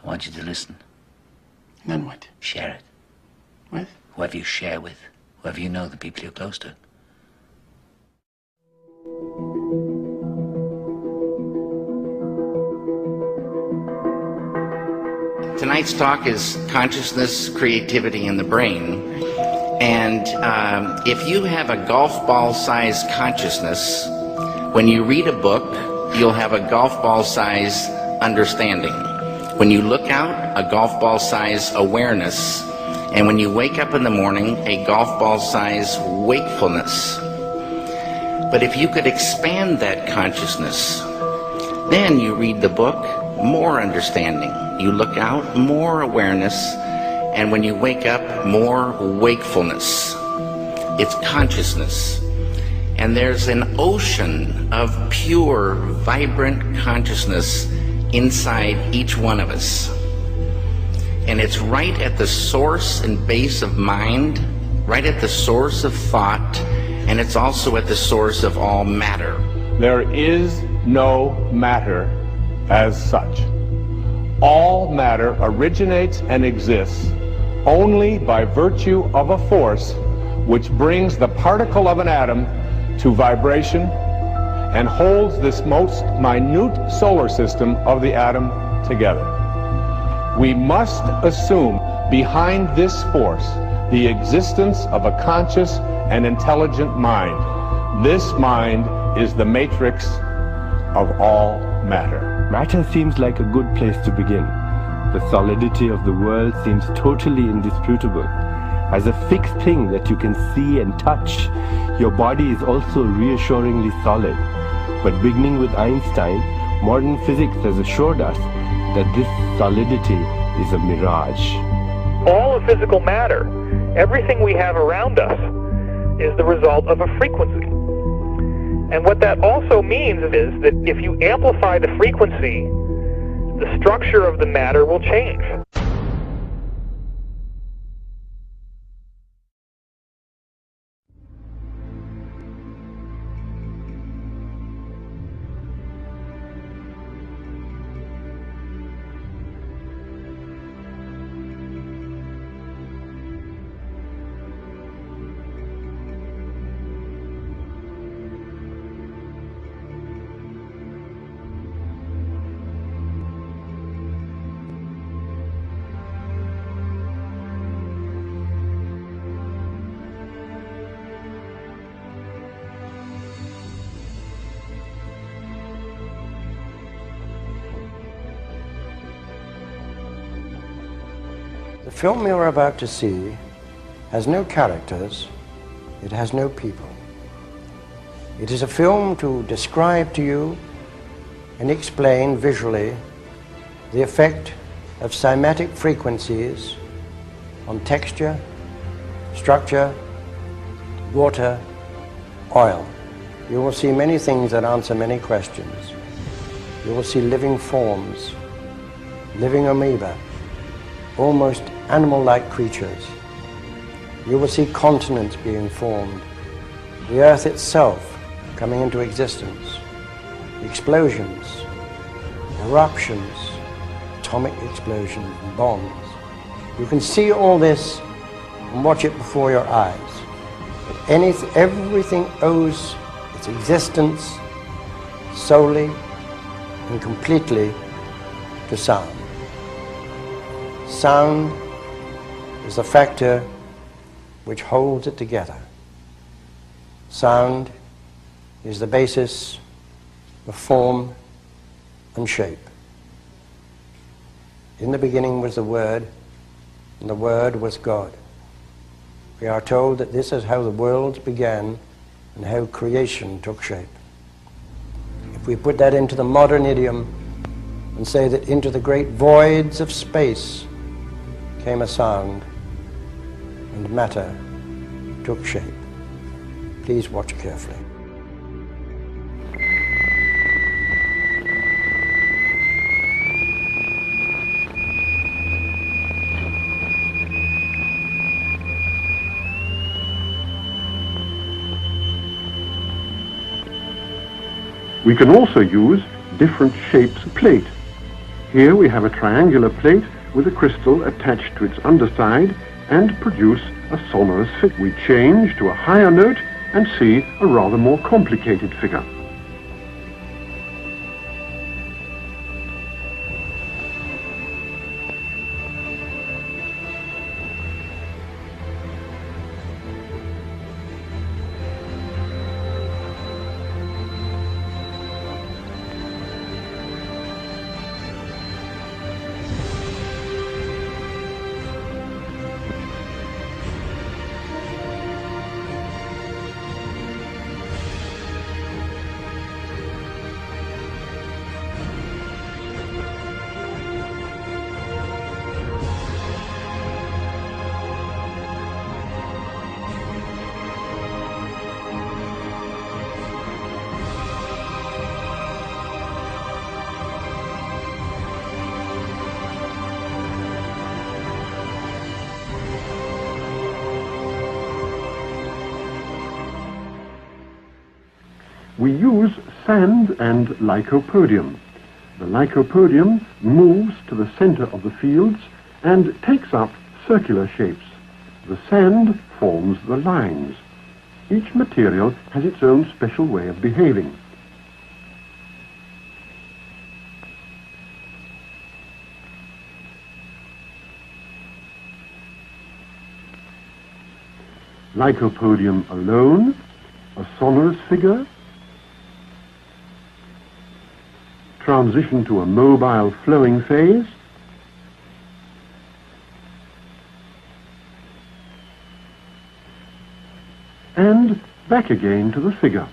I want you to listen. And then what? Share it. With? Whoever you share with, whoever you know, the people you're close to. Tonight's talk is consciousness, creativity, and the brain. And if you have a golf ball-sized consciousness, when you read a book, you'll have a golf ball-sized understanding. When you look out, a golf ball-sized awareness. And when you wake up in the morning, a golf ball-sized wakefulness. But if you could expand that consciousness, then you read the book, more understanding. You look out, more awareness, and when you wake up, more wakefulness. It's consciousness. And there's an ocean of pure, vibrant consciousness inside each one of us. And it's right at the source and base of mind, right at the source of thought, and it's also at the source of all matter. There is no matter as such. All matter originates and exists only by virtue of a force which brings the particle of an atom to vibration and holds this most minute solar system of the atom together. We must assume behind this force the existence of a conscious and intelligent mind. This mind is the matrix of all matter. Matter seems like a good place to begin. The solidity of the world seems totally indisputable. As a fixed thing that you can see and touch, your body is also reassuringly solid. But beginning with Einstein, modern physics has assured us that this solidity is a mirage. All of physical matter, everything we have around us, is the result of a frequency. And what that also means is that if you amplify the frequency, the structure of the matter will change. The film you're about to see has no characters, it has no people. It is a film to describe to you and explain visually the effect of cymatic frequencies on texture, structure, water, oil. You will see many things that answer many questions. You will see living forms, living amoeba, almost animal-like creatures. You will see continents being formed, the earth itself coming into existence, explosions, eruptions, atomic explosions, and bombs. You can see all this and watch it before your eyes. But everything owes its existence solely and completely to sound. Sound is the factor which holds it together. Sound is the basis of form and shape. In the beginning was the Word, and the Word was God. We are told that this is how the worlds began and how creation took shape. If we put that into the modern idiom and say that into the great voids of space came a sound, and matter took shape. Please watch carefully. We can also use different shapes of plate. Here we have a triangular plate with a crystal attached to its underside and produce a sonorous figure. We change to a higher note and see a rather more complicated figure. We use sand and lycopodium. The lycopodium moves to the center of the fields and takes up circular shapes. The sand forms the lines. Each material has its own special way of behaving. Lycopodium alone, a sonorous figure, transition to a mobile flowing phase, and back again to the figure.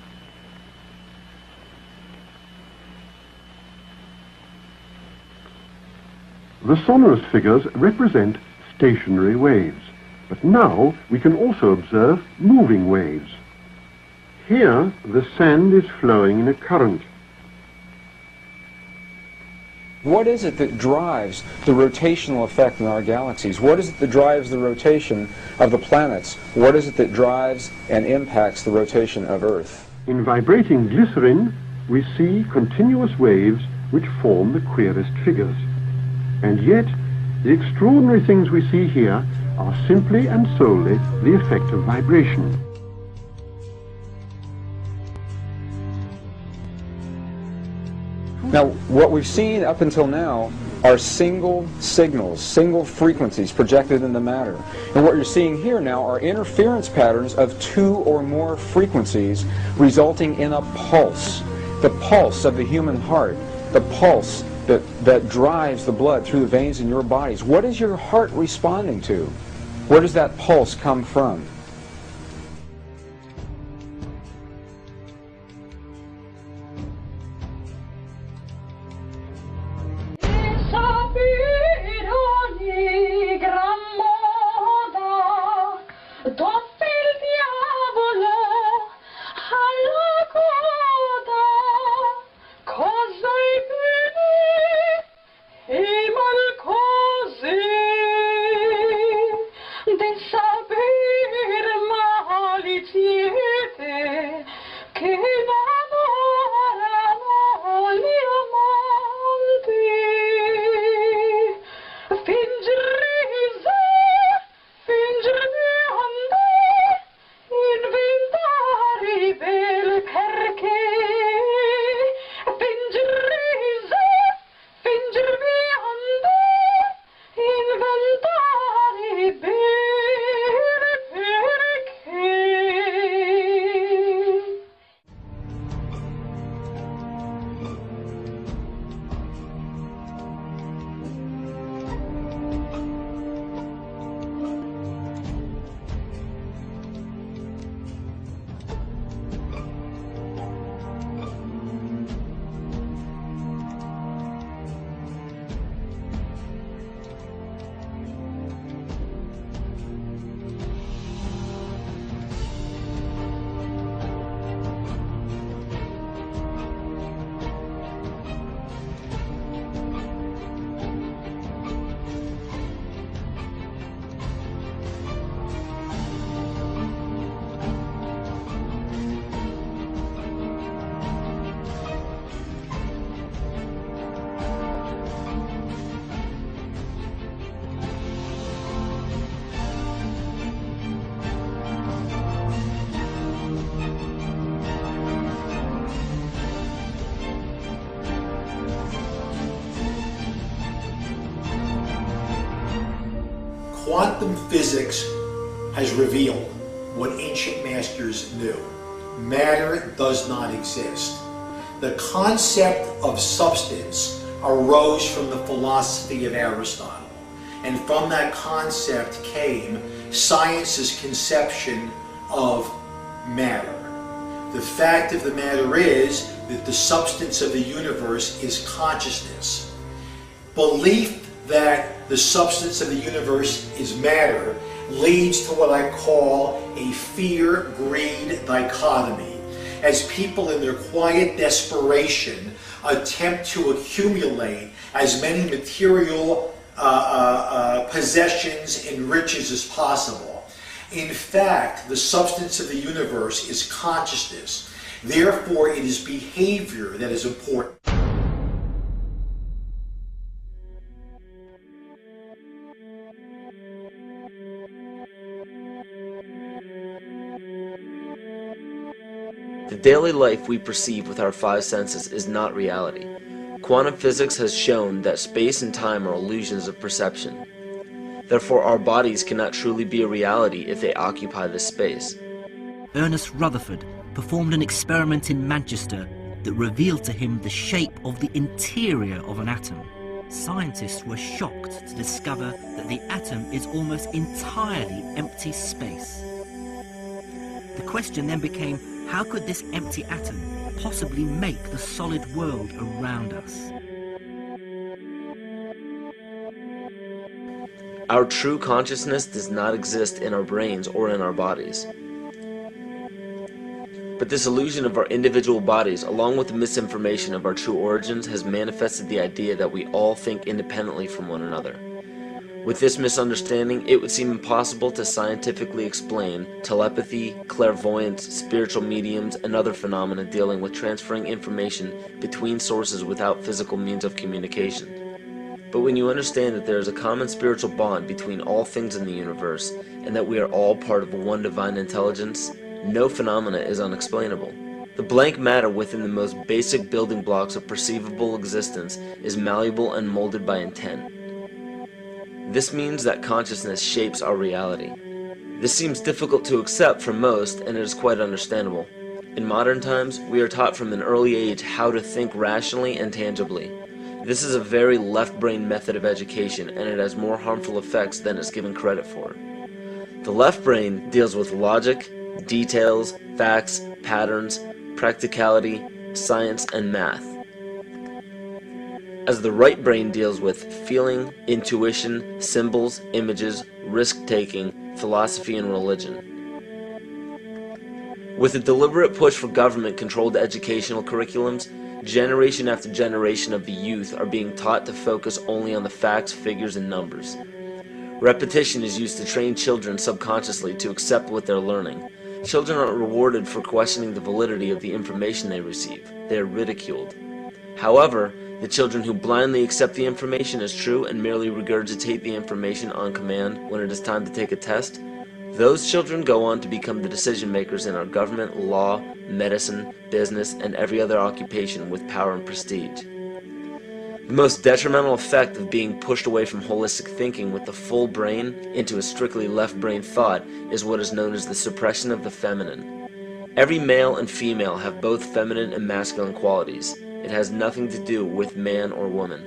The sonorous figures represent stationary waves, but now we can also observe moving waves. Here the sand is flowing in a current. What is it that drives the rotational effect in our galaxies? What is it that drives the rotation of the planets? What is it that drives and impacts the rotation of Earth? In vibrating glycerin, we see continuous waves which form the queerest figures. And yet, the extraordinary things we see here are simply and solely the effect of vibration. Now, what we've seen up until now are single signals, single frequencies projected into matter. And what you're seeing here now are interference patterns of two or more frequencies resulting in a pulse. The pulse of the human heart, the pulse that drives the blood through the veins in your bodies. What is your heart responding to? Where does that pulse come from? Di sapere Quantum physics has revealed what ancient masters knew. Matter does not exist. The concept of substance arose from the philosophy of Aristotle, and from that concept came science's conception of matter. The fact of the matter is that the substance of the universe is consciousness. Belief that the substance of the universe is matter leads to what I call a fear-greed dichotomy, as people in their quiet desperation attempt to accumulate as many material possessions and riches as possible. In fact, the substance of the universe is consciousness. Therefore, it is behavior that is important. The daily life we perceive with our five senses is not reality. Quantum physics has shown that space and time are illusions of perception. Therefore, our bodies cannot truly be a reality if they occupy this space. Ernest Rutherford performed an experiment in Manchester that revealed to him the shape of the interior of an atom. Scientists were shocked to discover that the atom is almost entirely empty space. The question then became, how could this empty atom possibly make the solid world around us? Our true consciousness does not exist in our brains or in our bodies. But this illusion of our individual bodies, along with the misinformation of our true origins, has manifested the idea that we all think independently from one another. With this misunderstanding, it would seem impossible to scientifically explain telepathy, clairvoyance, spiritual mediums, and other phenomena dealing with transferring information between sources without physical means of communication. But when you understand that there is a common spiritual bond between all things in the universe, and that we are all part of one divine intelligence, no phenomena is unexplainable. The blank matter within the most basic building blocks of perceivable existence is malleable and molded by intent. This means that consciousness shapes our reality. This seems difficult to accept for most, and it is quite understandable. In modern times, we are taught from an early age how to think rationally and tangibly. This is a very left-brain method of education, and it has more harmful effects than it's given credit for. The left brain deals with logic, details, facts, patterns, practicality, science, and math, as the right brain deals with feeling, intuition, symbols, images, risk-taking, philosophy, and religion. With a deliberate push for government-controlled educational curriculums, generation after generation of the youth are being taught to focus only on the facts, figures, and numbers. Repetition is used to train children subconsciously to accept what they're learning. Children aren't rewarded for questioning the validity of the information they receive. They are ridiculed. However, the children who blindly accept the information as true and merely regurgitate the information on command when it is time to take a test, those children go on to become the decision makers in our government, law, medicine, business, and every other occupation with power and prestige. The most detrimental effect of being pushed away from holistic thinking with the full brain into a strictly left brain thought is what is known as the suppression of the feminine. Every male and female have both feminine and masculine qualities. It has nothing to do with man or woman.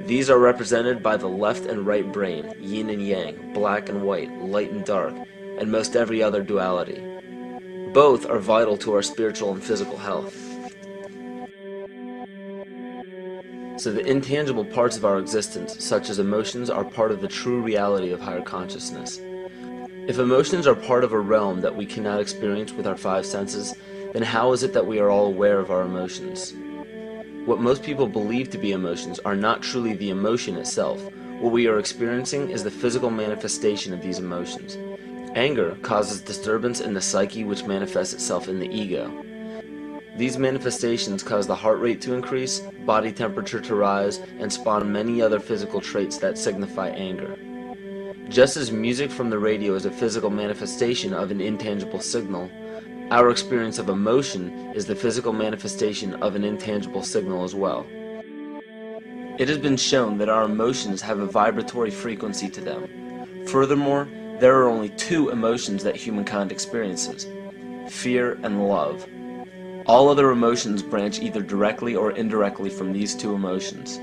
These are represented by the left and right brain, yin and yang, black and white, light and dark, and most every other duality. Both are vital to our spiritual and physical health. So the intangible parts of our existence, such as emotions, are part of the true reality of higher consciousness. If emotions are part of a realm that we cannot experience with our five senses, then how is it that we are all aware of our emotions? What most people believe to be emotions are not truly the emotion itself. What we are experiencing is the physical manifestation of these emotions. Anger causes disturbance in the psyche, which manifests itself in the ego. These manifestations cause the heart rate to increase, body temperature to rise, and spawn many other physical traits that signify anger. Just as music from the radio is a physical manifestation of an intangible signal, our experience of emotion is the physical manifestation of an intangible signal as well. It has been shown that our emotions have a vibratory frequency to them. Furthermore, there are only two emotions that humankind experiences: fear and love. All other emotions branch either directly or indirectly from these two emotions.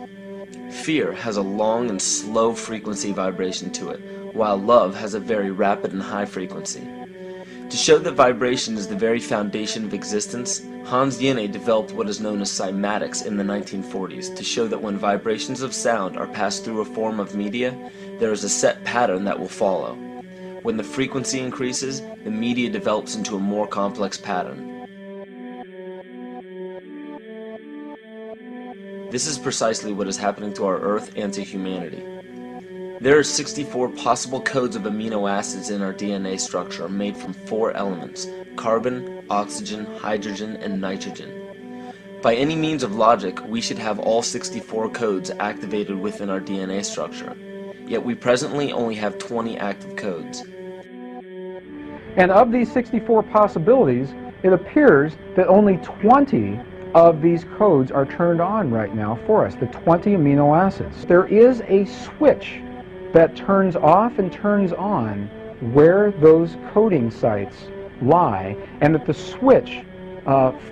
Fear has a long and slow frequency vibration to it, while love has a very rapid and high frequency. To show that vibration is the very foundation of existence, Hans Jenné developed what is known as cymatics in the 1940s to show that when vibrations of sound are passed through a form of media, there is a set pattern that will follow. When the frequency increases, the media develops into a more complex pattern. This is precisely what is happening to our Earth and to humanity. There are 64 possible codes of amino acids in our DNA structure made from 4 elements: carbon, oxygen, hydrogen, and nitrogen. By any means of logic, we should have all 64 codes activated within our DNA structure. Yet we presently only have 20 active codes. And of these 64 possibilities, it appears that only 20 of these codes are turned on right now for us, the 20 amino acids. There is a switch that turns off and turns on where those coding sites lie, and that the switch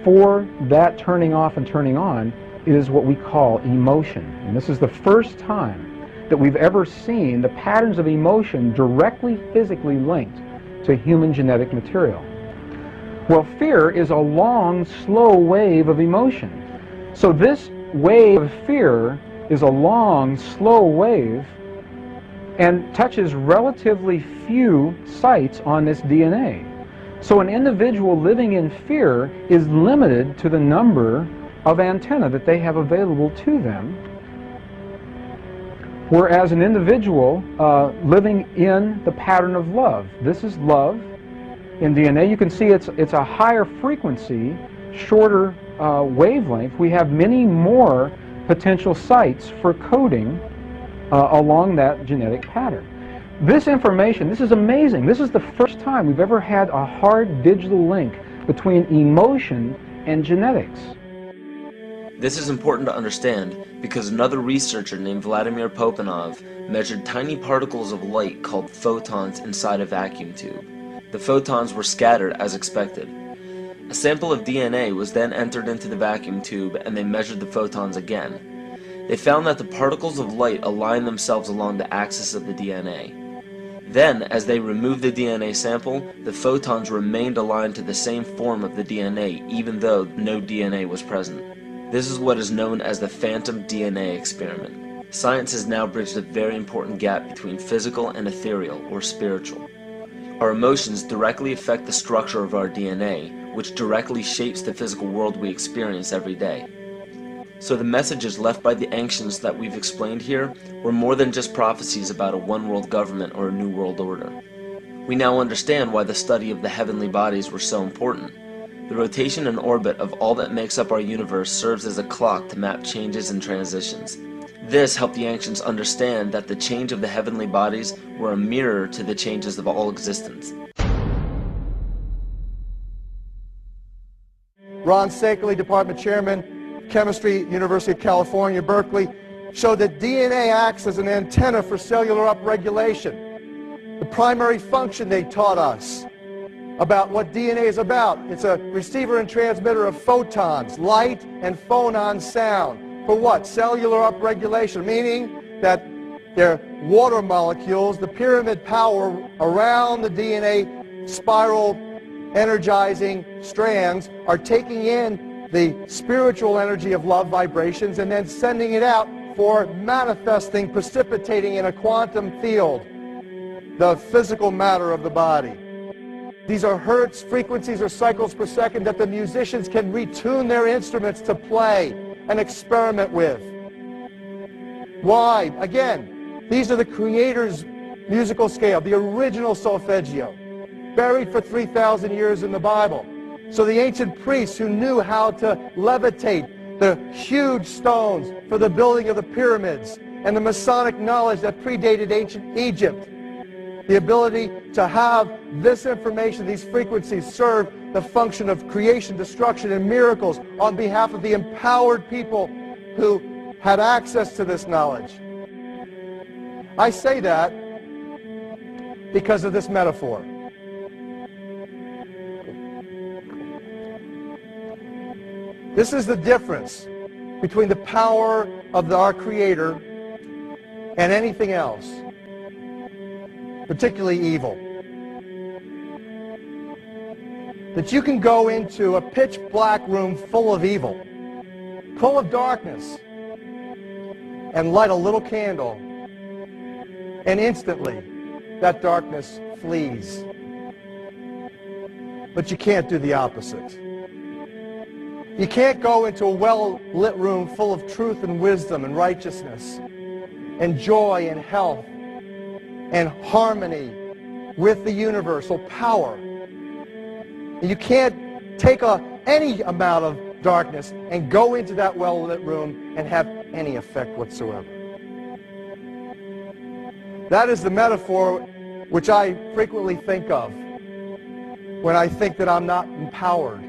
for that turning off and turning on is what we call emotion. And this is the first time that we've ever seen the patterns of emotion directly physically linked to human genetic material. Well, fear is a long, slow wave of emotion. So this wave of fear is a long, slow wave and touches relatively few sites on this DNA. So an individual living in fear is limited to the number of antennae that they have available to them, whereas an individual living in the pattern of love, this is love in DNA, you can see it's a higher frequency, shorter wavelength. We have many more potential sites for coding along that genetic pattern. This information, this is amazing. This is the first time we've ever had a hard digital link between emotion and genetics. This is important to understand because another researcher named Vladimir Popanov measured tiny particles of light called photons inside a vacuum tube. The photons were scattered as expected. A sample of DNA was then entered into the vacuum tube and they measured the photons again. They found that the particles of light aligned themselves along the axis of the DNA. Then, as they removed the DNA sample, the photons remained aligned to the same form of the DNA even though no DNA was present. This is what is known as the phantom DNA experiment. Science has now bridged a very important gap between physical and ethereal, or spiritual. Our emotions directly affect the structure of our DNA, which directly shapes the physical world we experience every day. So the messages left by the ancients that we've explained here were more than just prophecies about a one-world government or a new world order. We now understand why the study of the heavenly bodies were so important. The rotation and orbit of all that makes up our universe serves as a clock to map changes and transitions. This helped the ancients understand that the change of the heavenly bodies were a mirror to the changes of all existence. Ron Sakerly, Department Chairman, Chemistry, University of California, Berkeley, showed that DNA acts as an antenna for cellular upregulation. The primary function they taught us about what DNA is about. It's a receiver and transmitter of photons, light, and phonon sound. For what? Cellular upregulation, meaning that they're water molecules, the pyramid power around the DNA spiral energizing strands are taking in the spiritual energy of love vibrations and then sending it out for manifesting, precipitating in a quantum field, the physical matter of the body. These are hertz, frequencies, or cycles per second that the musicians can retune their instruments to play and experiment with. Why? Again, these are the Creator's musical scale, the original solfeggio, buried for 3,000 years in the Bible. So the ancient priests who knew how to levitate the huge stones for the building of the pyramids, and the Masonic knowledge that predated ancient Egypt, the ability to have this information, these frequencies, serve the function of creation, destruction, and miracles on behalf of the empowered people who had access to this knowledge. I say that because of this metaphor. This is the difference between the power of our Creator and anything else, particularly evil. That you can go into a pitch black room full of evil, full of darkness, and light a little candle, and instantly that darkness flees. But you can't do the opposite. You can't go into a well-lit room full of truth and wisdom and righteousness and joy and health and harmony with the universal power. And you can't take any amount of darkness and go into that well-lit room and have any effect whatsoever. That is the metaphor which I frequently think of when I think that I'm not empowered.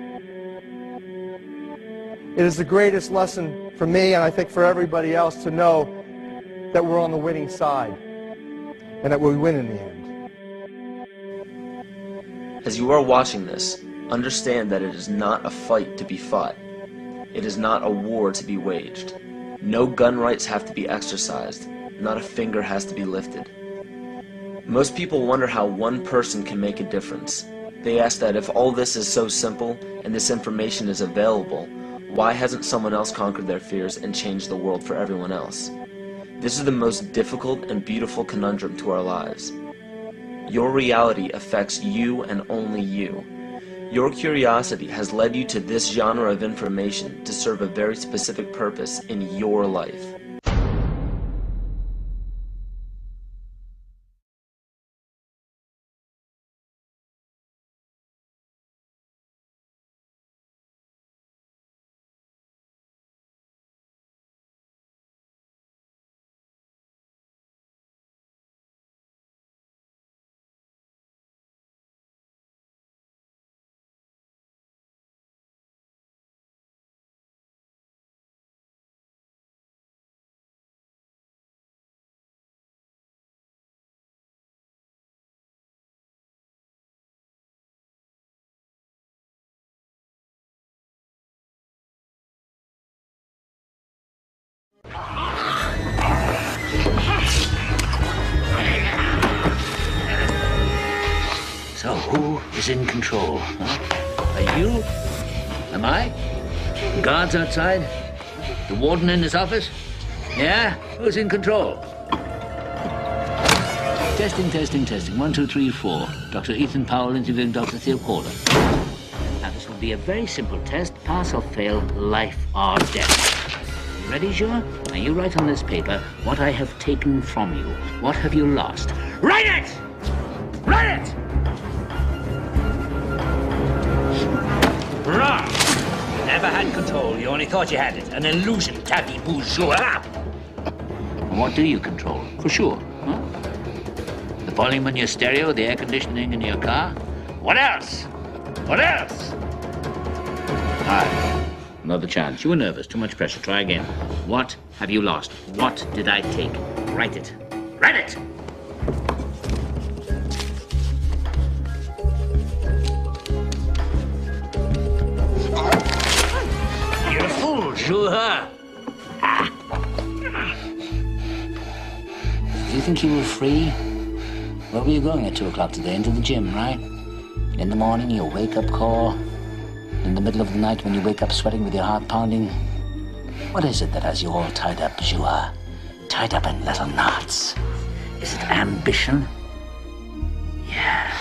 It is the greatest lesson for me, and I think for everybody else, to know that we're on the winning side and that we win in the end. As you are watching this, understand that it is not a fight to be fought. It is not a war to be waged. No gun rights have to be exercised. Not a finger has to be lifted. Most people wonder how one person can make a difference. They ask that if all this is so simple and this information is available, why hasn't someone else conquered their fears and changed the world for everyone else? This is the most difficult and beautiful conundrum to our lives. Your reality affects you and only you. Your curiosity has led you to this genre of information to serve a very specific purpose in your life. So, who is in control? Huh? Are you? Am I? The guards outside? The warden in his office? Yeah? Who's in control? Testing, testing, testing. 1, 2, 3, 4. Dr. Ethan Powell interviewing Dr. Theo Calder. Now, this will be a very simple test. Pass or fail, life or death. You ready, Joe? Now, you write on this paper what I have taken from you. What have you lost? Write it! Write it! Wrong! You never had control. You only thought you had it. An illusion, tabby bourgeois. What do you control? For sure. Huh? The volume in your stereo, the air conditioning in your car. What else? What else? All right. Another chance. You were nervous. Too much pressure. Try again. What have you lost? What did I take? Write it. Write it! You're a fool, Juha. You think you were free? Where were you going at 2 o'clock today? Into the gym, right? In the morning, your wake-up call. In the middle of the night when you wake up sweating with your heart pounding. What is it that has you all tied up, Juha? Tied up in little knots? Is it ambition? Yeah.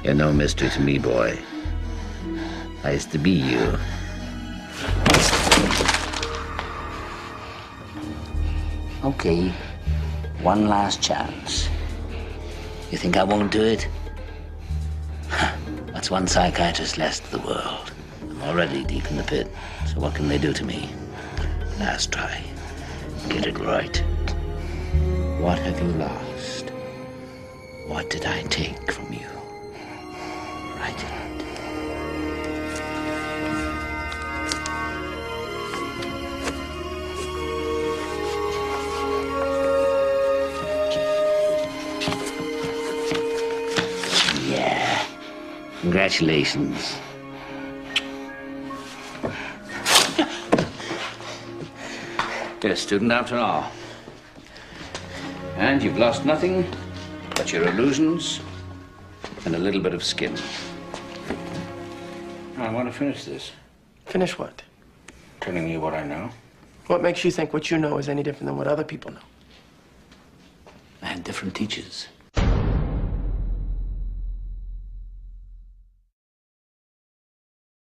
You're no mystery to me, boy. I used to be you. Okay. One last chance. You think I won't do it? That's one psychiatrist less to the world. I'm already deep in the pit, so what can they do to me? Last try. Get it right. What have you lost? What did I take from you? Write it. Congratulations. You're a student after all. And you've lost nothing but your illusions and a little bit of skin. I want to finish this. Finish what? Telling you what I know. What makes you think what you know is any different than what other people know? I had different teachers.